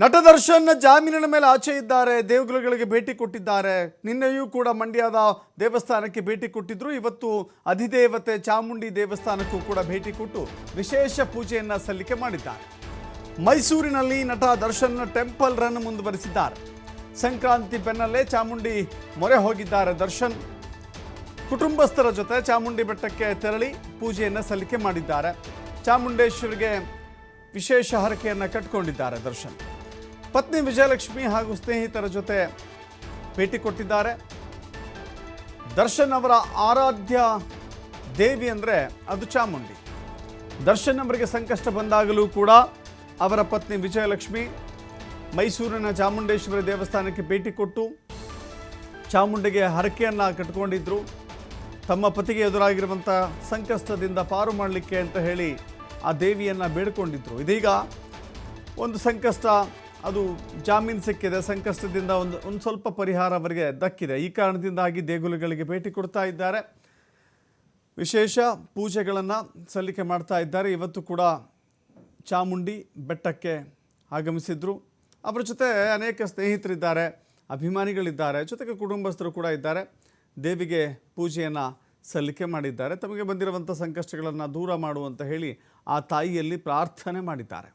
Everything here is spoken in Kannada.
ನಟ ದರ್ಶನ್ ಜಾಮೀನಿನ ಮೇಲೆ ಆಚೆ ಇದ್ದಾರೆ. ದೇವಗುರುಗಳಿಗೆ ಭೇಟಿ ಕೊಟ್ಟಿದ್ದಾರೆ. ನಿನ್ನೆಯೂ ಕೂಡ ಮಂಡ್ಯದ ದೇವಸ್ಥಾನಕ್ಕೆ ಭೇಟಿ ಕೊಟ್ಟಿದ್ರು. ಇವತ್ತು ಅಧಿದೇವತೆ ಚಾಮುಂಡಿ ದೇವಸ್ಥಾನಕ್ಕೂ ಕೂಡ ಭೇಟಿ ಕೊಟ್ಟು ವಿಶೇಷ ಪೂಜೆಯನ್ನು ಸಲ್ಲಿಕೆ ಮಾಡಿದ್ದಾರೆ. ಮೈಸೂರಿನಲ್ಲಿ ನಟ ದರ್ಶನ್ ಟೆಂಪಲ್ ರನ್ ಮುಂದುವರಿಸಿದ್ದಾರೆ. ಸಂಕ್ರಾಂತಿ ಬೆನ್ನಲ್ಲೇ ಚಾಮುಂಡಿ ಮೊರೆ ಹೋಗಿದ್ದಾರೆ. ದರ್ಶನ್ ಕುಟುಂಬಸ್ಥರ ಜೊತೆ ಚಾಮುಂಡಿ ಬೆಟ್ಟಕ್ಕೆ ತೆರಳಿ ಪೂಜೆಯನ್ನು ಸಲ್ಲಿಕೆ ಮಾಡಿದ್ದಾರೆ. ಚಾಮುಂಡೇಶ್ವರಿಗೆ ವಿಶೇಷ ಹರಕೆಯನ್ನು ಕಟ್ಟಿಕೊಂಡಿದ್ದಾರೆ. ದರ್ಶನ್ ಪತ್ನಿ ವಿಜಯಲಕ್ಷ್ಮಿ ಹಾಗೂ ಸ್ನೇಹಿತರ ಜೊತೆ ಭೇಟಿ ಕೊಟ್ಟಿದ್ದಾರೆ. ದರ್ಶನ್ ಅವರ ಆರಾಧ್ಯ ದೇವಿ ಅಂದರೆ ಅದು ಚಾಮುಂಡಿ. ದರ್ಶನ್ ಅವರಿಗೆ ಸಂಕಷ್ಟ ಬಂದಾಗಲೂ ಕೂಡ ಅವರ ಪತ್ನಿ ವಿಜಯಲಕ್ಷ್ಮಿ ಮೈಸೂರಿನ ಚಾಮುಂಡೇಶ್ವರಿ ದೇವಸ್ಥಾನಕ್ಕೆ ಭೇಟಿ ಕೊಟ್ಟು ಚಾಮುಂಡಿಗೆ ಹರಕೆಯನ್ನು ಕಟ್ಟಿಕೊಂಡಿದ್ರು. ತಮ್ಮ ಪತಿಗೆ ಎದುರಾಗಿರುವಂಥ ಸಂಕಷ್ಟದಿಂದ ಪಾರು ಮಾಡಲಿಕ್ಕೆ ಅಂತ ಹೇಳಿ ಆ ದೇವಿಯನ್ನು ಬೇಡಿಕೊಂಡಿದ್ರು. ಇದೀಗ ಒಂದು ಸಂಕಷ್ಟ, ಅದು ಜಾಮೀನು ಸಿಕ್ಕಿದೆ. ಸಂಕಷ್ಟದಿಂದ ಒಂದು ಸ್ವಲ್ಪ ಪರಿಹಾರ ಅವರಿಗೆ ದಕ್ಕಿದೆ. ಈ ಕಾರಣದಿಂದಾಗಿ ದೇಗುಲಗಳಿಗೆ ಭೇಟಿ ಕೊಡ್ತಾ ಇದ್ದಾರೆ. ವಿಶೇಷ ಪೂಜೆಗಳನ್ನು ಸಲ್ಲಿಕೆ ಮಾಡ್ತಾ ಇದ್ದಾರೆ. ಇವತ್ತು ಕೂಡ ಚಾಮುಂಡಿ ಬೆಟ್ಟಕ್ಕೆ ಆಗಮಿಸಿದ್ರು. ಅವರ ಜೊತೆ ಅನೇಕ ಸ್ನೇಹಿತರಿದ್ದಾರೆ, ಅಭಿಮಾನಿಗಳಿದ್ದಾರೆ, ಜೊತೆಗೆ ಕುಟುಂಬಸ್ಥರು ಕೂಡ ಇದ್ದಾರೆ. ದೇವಿಗೆ ಪೂಜೆಯನ್ನು ಸಲ್ಲಿಕೆ ಮಾಡಿದ್ದಾರೆ. ತಮಗೆ ಬಂದಿರುವಂಥ ಸಂಕಷ್ಟಗಳನ್ನು ದೂರ ಮಾಡುವಂತ ಹೇಳಿ ಆ ತಾಯಿಯಲ್ಲಿ ಪ್ರಾರ್ಥನೆ ಮಾಡಿದ್ದಾರೆ.